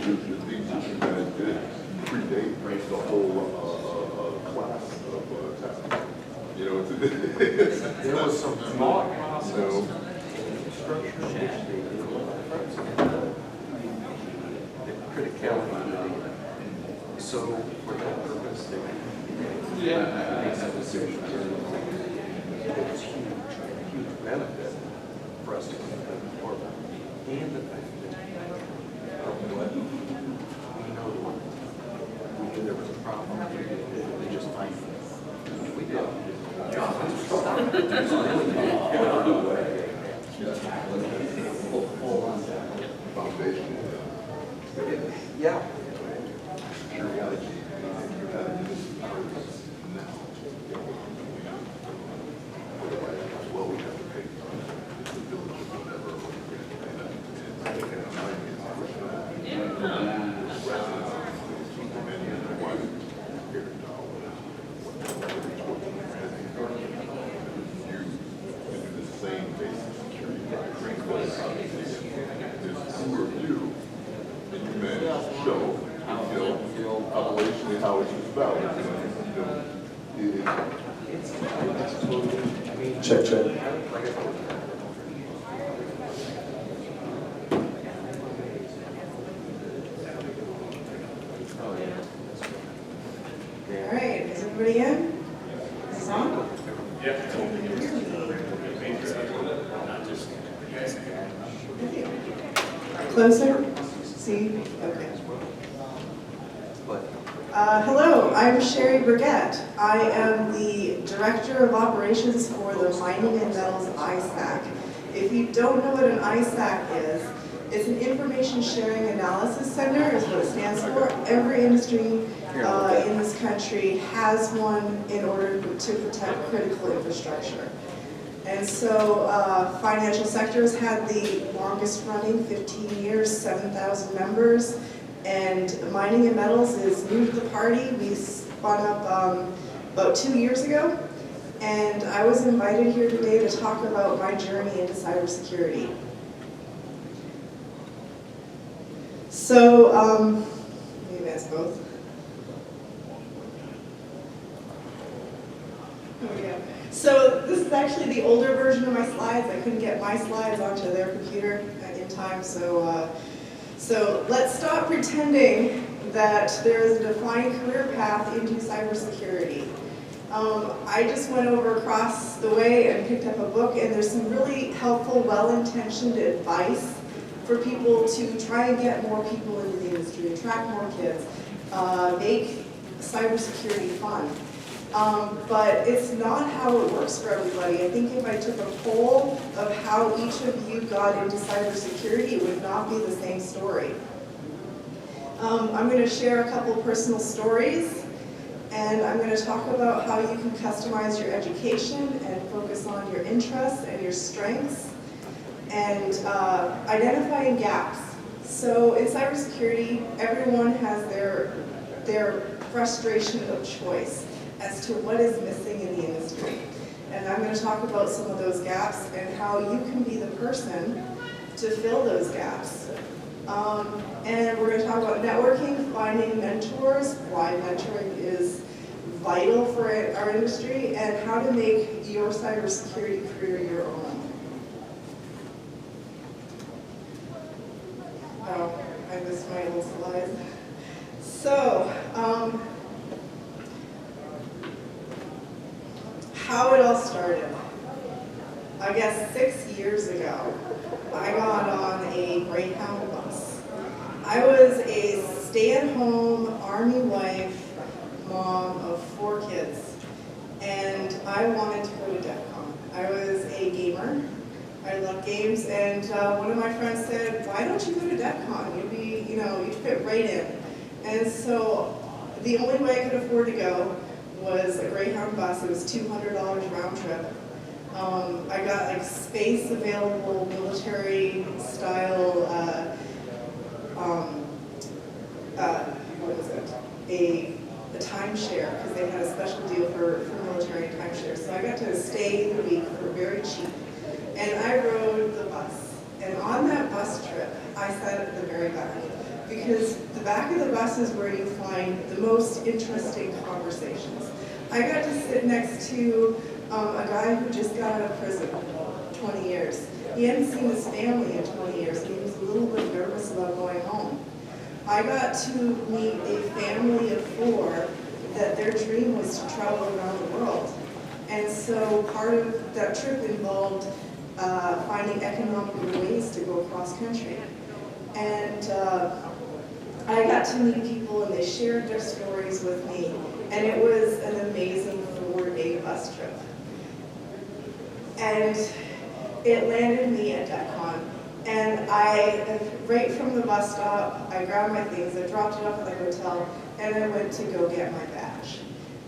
these issues that it did predate the whole class of tests. You know, There was some thought process No. and structure which they did the criticality of data. So for that purpose, they made that decision. It was huge benefit for us to come to the department. And the fact that what we know we knew there was a problem. They just find it. We did. foundation. Yeah. Periodic, you have this now. Otherwise, well, we have to pay the village or whatever, or we're going to pay that. And I think that's how it is. Many of their wives here in you do the same basic security. There's two of you, and you manage to show, operationally how it's spelled. Check. All right, is everybody in? Is this on? Yeah. Can you hear me? Closer? See? Okay. Hello, I'm Cherie Burgett. I am the Director of Operations for the Mining and Metals ISAC. If you don't know what an ISAC is, it's an Information Sharing Analysis Center, is what it stands for. Every industry in this country has one in order to protect critical infrastructure. And so financial sectors had the longest running, 15 years, 7,000 members. And mining and metals is new to the party. We spun up about 2 years ago. And I was invited here today to talk about my journey into cybersecurity. So, maybe that's both. Oh, yeah. So this is actually the older version of my slides. I couldn't get my slides onto their computer in time, so let's stop pretending that there is a defined career path into cybersecurity. I just went over across the way and picked up a book, and there's some really helpful, well-intentioned advice for people to try and get more people into the industry, attract more kids, make cybersecurity fun. But it's not how it works for everybody. I think if I took a poll of how each of you got into cybersecurity, it would not be the same story. I'm going to share a couple personal stories, and I'm going to talk about how you can customize your education and focus on your interests and your strengths, and identifying gaps. So in cybersecurity, everyone has their frustration of choice as to what is missing in the industry. And I'm going to talk about some of those gaps and how you can be the person to fill those gaps. And we're going to talk about networking, finding mentors, why mentoring is vital for our industry, and how to make your cybersecurity career your own. Oh, I missed my little slides. So, how it all started. I guess 6 years ago, I got on a Greyhound bus. I was a stay-at-home Army wife, mom of 4 kids, and I wanted to go to DEF CON. I was a gamer. I love games, and one of my friends said, "Why don't you go to DEF CON? You'd fit right in." And so the only way I could afford to go was a Greyhound bus. It was $200 round trip. I got like space available, military style, what was it? A timeshare, because they had a special deal for military timeshare. So I got to stay the week for very cheap. And I rode the bus. And on that bus trip, I sat at the very back, because the back of the bus is where you find the most interesting conversations. I got to sit next to a guy who just got out of prison, 20 years. He hadn't seen his family in 20 years, and he was a little bit nervous about going home. I got to meet a family of 4 that their dream was to travel around the world. And so part of that trip involved finding economical ways to go cross country. And I got to meet people, and they shared their stories with me. And it was an amazing 4-day bus trip. And it landed me at DEFCON. And right from the bus stop, I grabbed my things, I dropped it off at the hotel, and I went to go get my badge.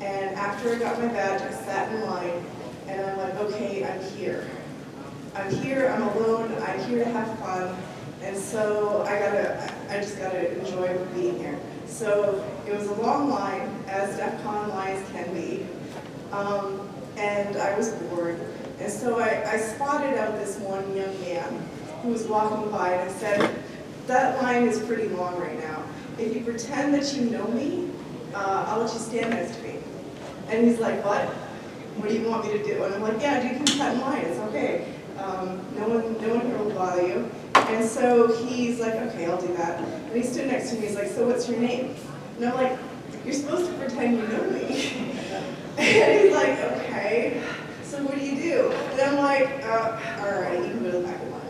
And after I got my badge, I sat in line, and I'm like, okay, I'm here. I'm here, I'm alone, I'm here to have fun, and so I just gotta enjoy being here. So it was a long line, as DEFCON lines can be, and I was bored. And so I spotted out this one young man who was walking by, and I said, that line is pretty long right now. If you pretend that you know me, I'll let you stand next to me. And he's like, what? What do you want me to do? And I'm like, yeah, you can cut in line, it's okay. No one here will bother you. And so he's like, okay, I'll do that. And he stood next to me, he's like, so what's your name? And I'm like, you're supposed to pretend you know me. And he's like, okay, so what do you do? And I'm like, all right, you can go to the back of the line.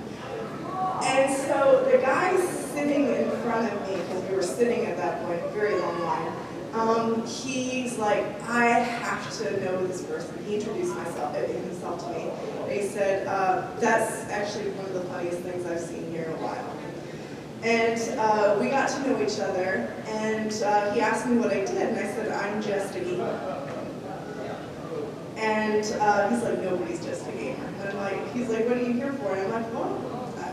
And so the guy sitting in front of me, because we were sitting at that point, a very long line, he's like, I have to know this person. He introduced himself to me. And he said, that's actually one of the funniest things I've seen here in a while. And we got to know each other, and he asked me what I did, and I said, I'm just a gamer. And he's like, nobody's just a gamer. And he's like, what are you here for? And I'm like, well,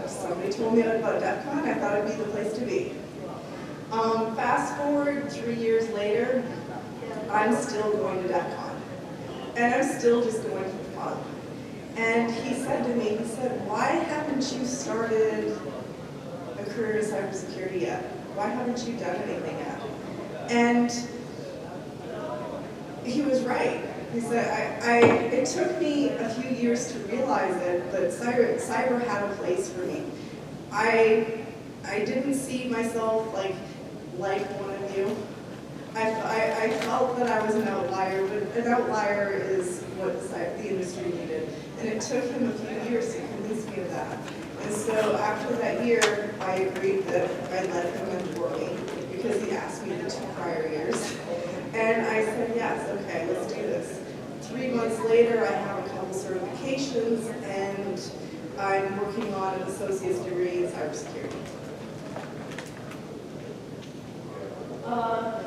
somebody told me about DEFCON, I thought it'd be the place to be. Fast forward 3 years later, I'm still going to DEFCON. And I'm still just going for fun. And he said to me, why haven't you started a career in cybersecurity yet? Why haven't you done anything yet? And he was right. He said, it took me a few years to realize it, but cyber had a place for me. I didn't see myself like one of you. I felt that I was an outlier, but an outlier is what the industry needed. And it took him a few years to convince me of that. And so after that year, I agreed that I'd let him mentor me, because he asked me the 2 prior years. And I said, yes, okay, let's do this. 3 months later, I have a couple certifications, and I'm working on an associate's degree in cybersecurity.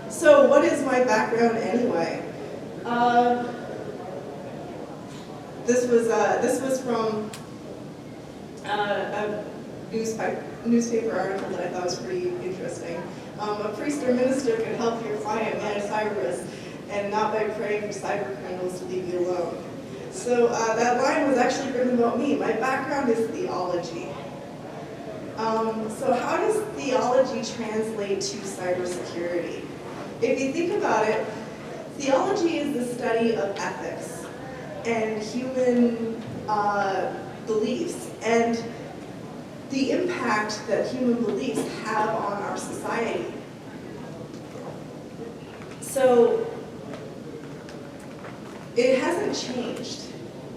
So what is my background anyway? This was from a newspaper article that I thought was pretty interesting. A priest or minister can help your client manage cyber risk, and not by praying for cyber criminals to leave you alone. So that line was actually written about me. My background is theology. So how does theology translate to cybersecurity? If you think about it, theology is the study of ethics and human beliefs, and the impact that human beliefs have on our society. So it hasn't changed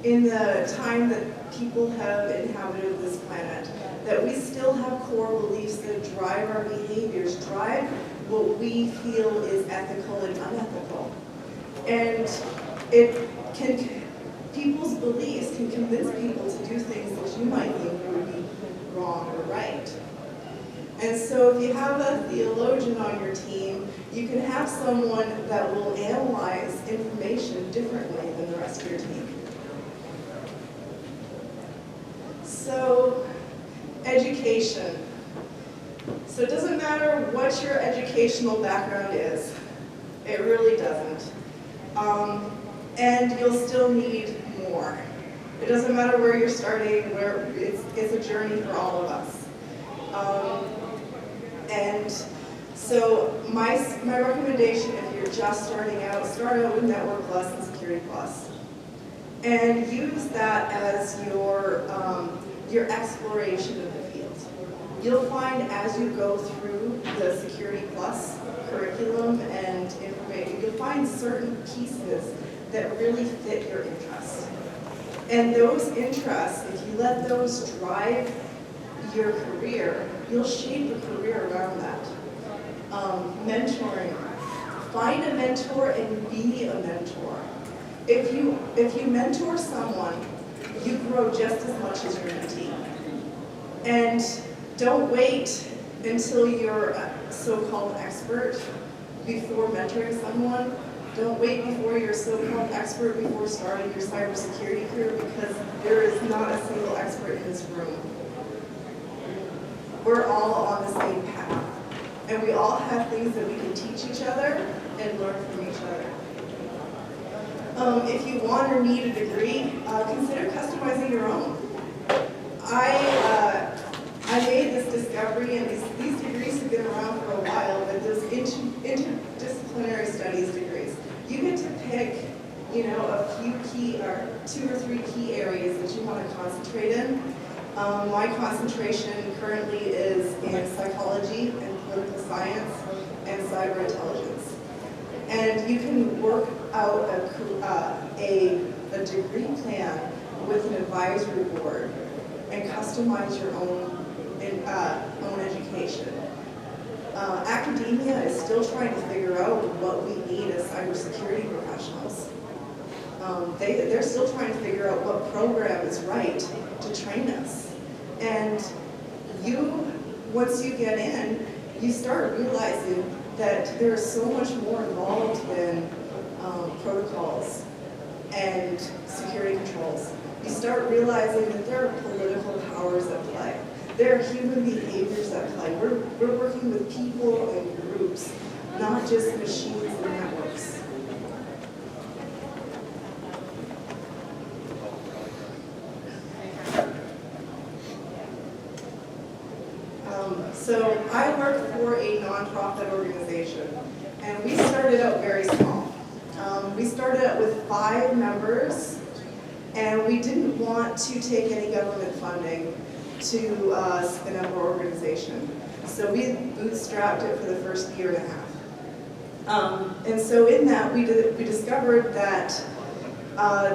in the time that people have inhabited this planet, that we still have core beliefs that drive our behaviors, drive what we feel is ethical and unethical. And people's beliefs can convince people to do things that you might think would be wrong or right. And so if you have a theologian on your team, you can have someone that will analyze information differently than the rest of your team. So, education. So it doesn't matter what your educational background is. It really doesn't. And you'll still need more. It doesn't matter where you're starting, it's a journey for all of us. And so my recommendation, if you're just starting out, start out with Network Plus and Security Plus. And use that as your exploration of the field. You'll find as you go through the Security Plus curriculum and information, you'll find certain pieces that really fit your interests. And those interests, if you let those drive your career, you'll shape a career around that. Mentoring. Find a mentor and be a mentor. If you mentor someone, you grow just as much as your mentee. And don't wait until you're a so-called expert before mentoring someone. Don't wait before you're a so-called expert before starting your cybersecurity career, because there is not a single expert in this room. We're all on the same path. And we all have things that we can teach each other and learn from each other. If you want or need a degree, consider customizing your own. I made this discovery, and these degrees have been around for a while, but those interdisciplinary studies degrees, you get to pick, a few key, or 2 or 3 key areas that you want to concentrate in. My concentration currently is in psychology and political science and cyber intelligence. And you can work out a degree plan with an advisory board and customize your own education. Academia is still trying to figure out what we need as cybersecurity professionals. They're still trying to figure out what program is right to train us. And once you get in, you start realizing that there's so much more involved than protocols and security controls. You start realizing that there are political powers at play. There are human behaviors at play. We're working with people and groups, not just machines and networks. So I work for a nonprofit organization, and we started out very small. We started out with 5 members, and we didn't want to take any government funding to spin up our organization. So we bootstrapped it for the first year and a half. And so in that, we discovered that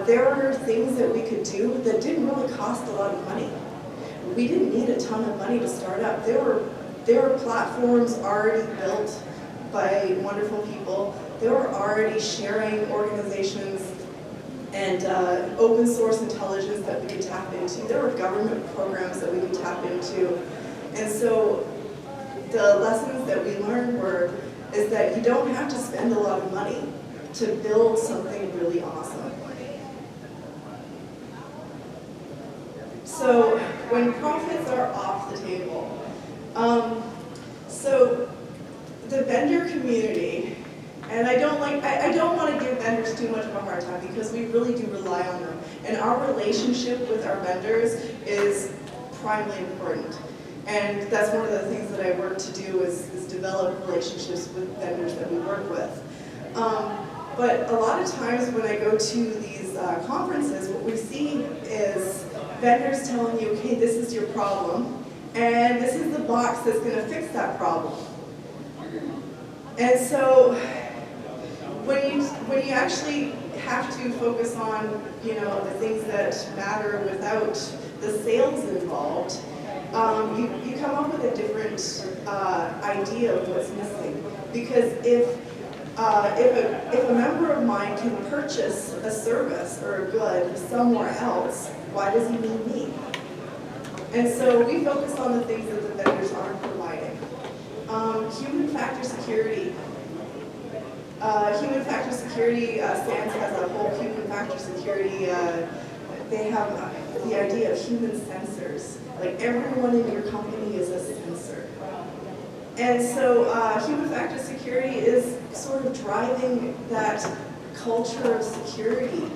there were things that we could do that didn't really cost a lot of money. We didn't need a ton of money to start up. There were platforms already built by wonderful people. There were already sharing organizations and open source intelligence that we could tap into. There were government programs that we could tap into. And so the lessons that we learned is that you don't have to spend a lot of money to build something really awesome. So when profits are off the table, so the vendor community, and I don't want to give vendors too much of a hard time because we really do rely on them. And our relationship with our vendors is primarily important. And that's one of the things that I work to do is develop relationships with vendors that we work with. But a lot of times when I go to these conferences, what we see is vendors telling you, okay, this is your problem, and this is the box that's going to fix that problem. And so when you actually have to focus on, the things that matter without the sales involved, you come up with a different idea of what's missing. Because if a member of mine can purchase a service or a good somewhere else, why does he need me? And so we focus on the things that the vendors aren't providing. Human factor security. Human factor security, SANS has a whole human factor security. They have the idea of human sensors. Like everyone in your company is a sensor. And so human factor security is sort of driving that culture of security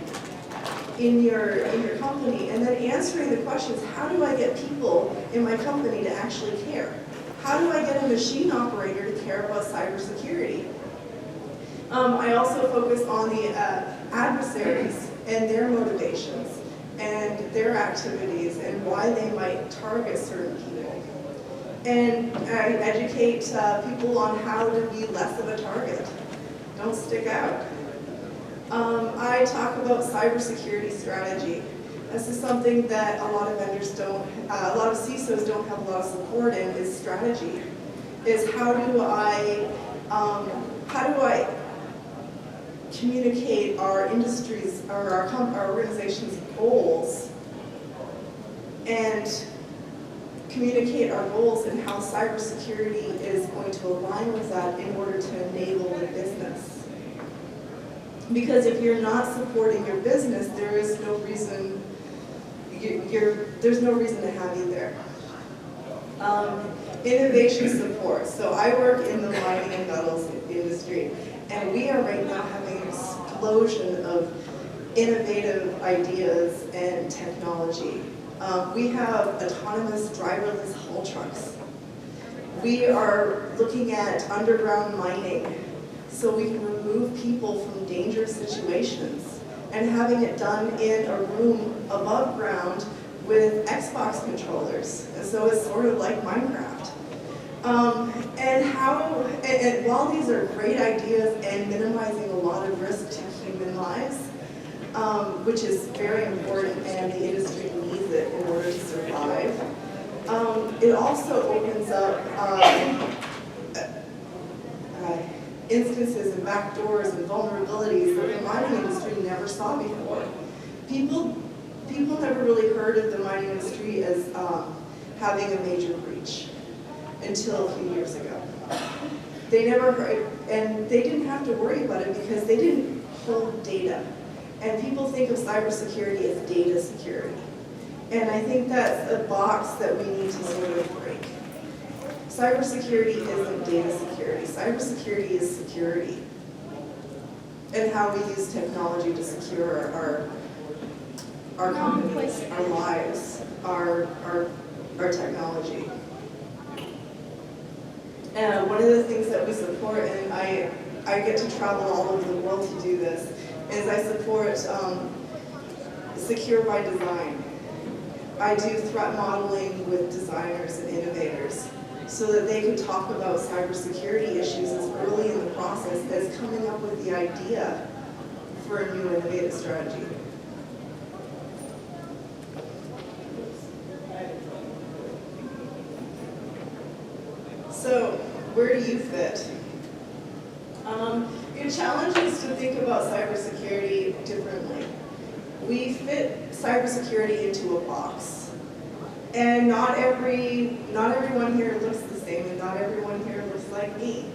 in your company, and then answering the questions, how do I get people in my company to actually care? How do I get a machine operator to care about cybersecurity? I also focus on the adversaries and their motivations and their activities and why they might target certain people. And I educate people on how to be less of a target. Don't stick out. I talk about cybersecurity strategy. This is something that a lot of vendors don't, a lot of CISOs don't have a lot of support in, is strategy. Is how do I communicate our industries, or our organization's goals, and communicate our goals and how cybersecurity is going to align with that in order to enable the business. Because if you're not supporting your business, there is no reason, there's no reason to have you there. Innovation support. So I work in the mining and metals industry, and we are right now having an explosion of innovative ideas and technology. We have autonomous driverless haul trucks. We are looking at underground mining so we can remove people from dangerous situations, and having it done in a room above ground with Xbox controllers. And so it's sort of like Minecraft. And while these are great ideas and minimizing a lot of risk to human lives, which is very important and the industry needs it in order to survive, it also opens up instances and backdoors and vulnerabilities that the mining industry never saw before. People never really heard of the mining industry as having a major breach until a few years ago. They never heard, and they didn't have to worry about it because they didn't hold data. And people think of cybersecurity as data security. And I think that's a box that we need to sort of break. Cybersecurity isn't data security. Cybersecurity is security. And how we use technology to secure our companies, our lives, our technology. And one of the things that we support, and I get to travel all over the world to do this, is I support Secure by Design. I do threat modeling with designers and innovators so that they can talk about cybersecurity issues as early in the process as coming up with the idea for a new innovative strategy. So, where do you fit? Your challenge is to think about cybersecurity differently. We fit cybersecurity into a box. And not everyone here looks the same, and not everyone here looks like me.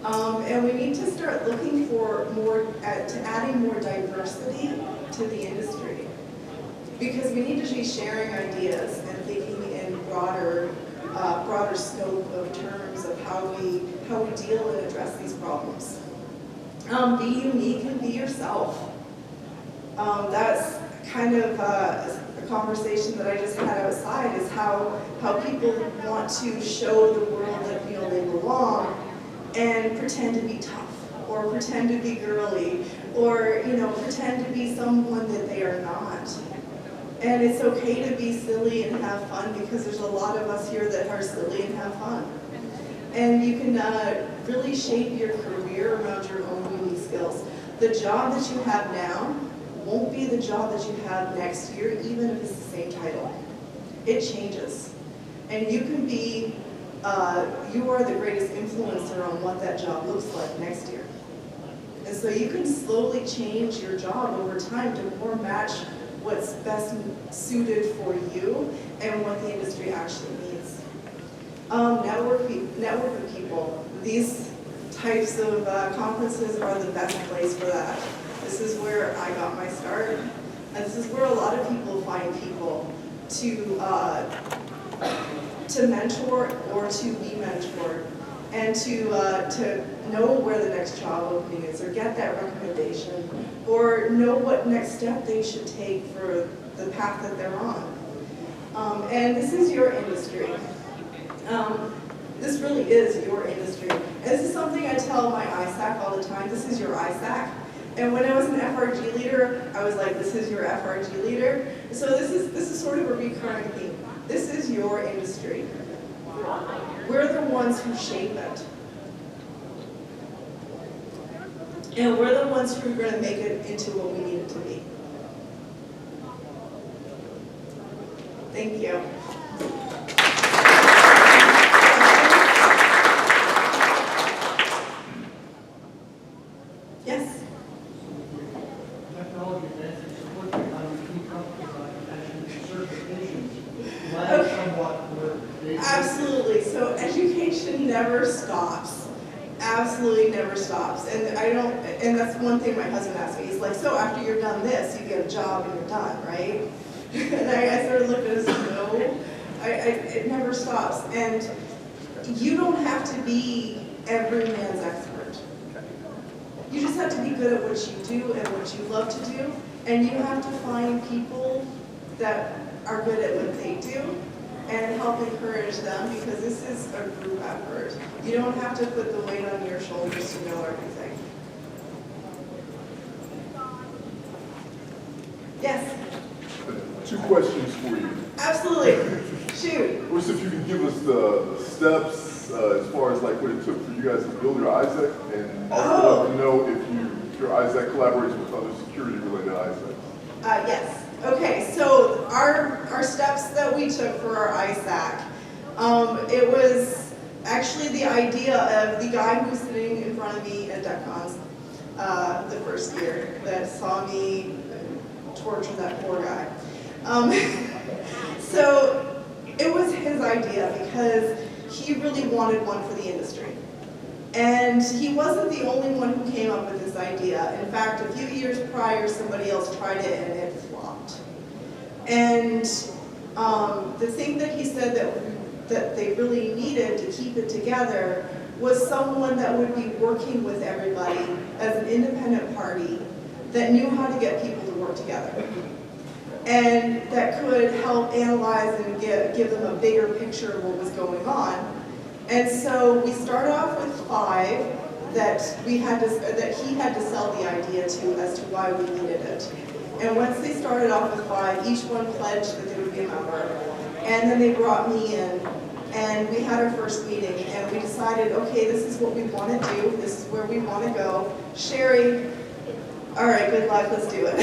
And we need to start looking for adding more diversity to the industry. Because we need to be sharing ideas and thinking in broader scope of terms of how we deal and address these problems. Be unique and be yourself. That's kind of a conversation that I just had outside, is how people want to show the world that they belong and pretend to be tough, or pretend to be girly, or pretend to be someone that they are not. And it's okay to be silly and have fun, because there's a lot of us here that are silly and have fun. And you can really shape your career around your own unique skills. The job that you have now won't be the job that you have next year, even if it's the same title. It changes. And you can be, you are the greatest influencer on what that job looks like next year. And so you can slowly change your job over time to more match what's best suited for you and what the industry actually needs. Network with people. These types of conferences are the best place for that. This is where I got my start, and this is where a lot of people find people to mentor or to be mentored. and to know where the next job opening is, or get that recommendation, or know what next step they should take for the path that they're on. And this is your industry. This really is your industry. And this is something I tell my ISAC all the time. This is your ISAC. And when I was an FRG leader, I was like, this is your FRG leader. So this is sort of a recurring theme. This is your industry. We're the ones who shape it. And we're the ones who are going to make it into what we need it to be. Thank you. Yes? Technology advances support the economy, key companies like certifications, lag Okay. somewhat with data. Absolutely. So education never stops. Absolutely never stops. And that's one thing my husband asked me. He's like, so after you're done this, you get a job and you're done, right? And I sort of looked at it and said, no, it never stops. And you don't have to be every man's expert. You just have to be good at what you do and what you love to do. And you have to find people that are good at what they do and help encourage them, because this is a group effort. You don't have to put the weight on your shoulders to know everything. Yes? 2 questions for you. Absolutely. Shoot. First, if you could give us the steps as far as like what it took for you guys to build your ISAC, and also let me know if your ISAC collaborates with other security-related ISACs. Yes. Okay, so our steps that we took for our ISAC, it was actually the idea of the guy who was sitting in front of me at DEFCONs the first year that saw me torture that poor guy. So it was his idea because he really wanted one for the industry. And he wasn't the only one who came up with this idea. In fact, a few years prior, somebody else tried it and it flopped. And the thing that he said that they really needed to keep it together was someone that would be working with everybody as an independent party that knew how to get people to work together, and that could help analyze and give them a bigger picture of what was going on. And so we started off with 5 that he had to sell the idea to as to why we needed it. And once they started off with 5, each one pledged that they would be a member. And then they brought me in, and we had our first meeting, and we decided, okay, this is what we want to do, this is where we want to go. Cherie, all right, good luck, let's do it.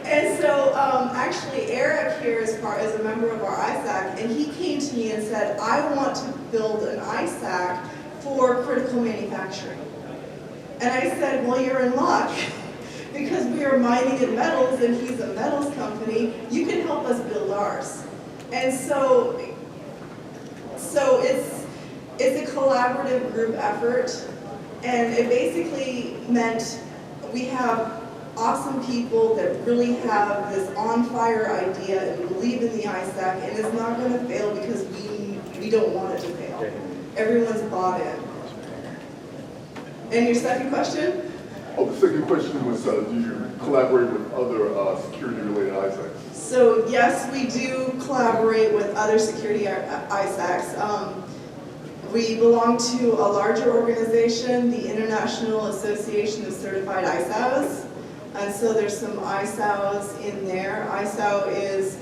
And so actually Eric here is a member of our ISAC, and he came to me and said, I want to build an ISAC for critical manufacturing. And I said, well, you're in luck, because we are mining and metals, and he's a metals company. You can help us build ours. And so it's a collaborative group effort, and it basically meant we have awesome people that really have this on-fire idea and believe in the ISAC, and it's not going to fail because we don't want it to fail. Everyone's bought in. And your second question? Oh, the second question was, do you collaborate with other security-related ISACs? So yes, we do collaborate with other security ISACs. We belong to a larger organization, the International Association of Certified ISAOs. And so there's some ISAOs in there. ISAO is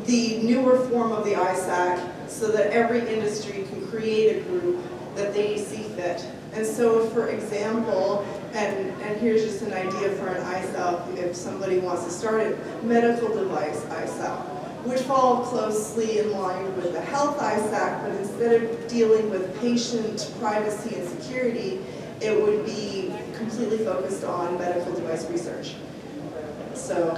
the newer form of the ISAC, so that every industry can create a group that they see fit. And so, for example, and here's just an idea for an ISAO, if somebody wants to start it, medical device ISAO would fall closely in line with the health ISAC, but instead of dealing with patient privacy and security, it would be completely focused on medical device research. So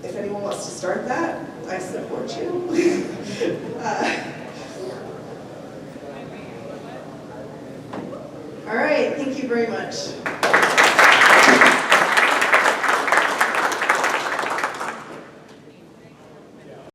if anyone wants to start that, I support you. All right, thank you very much.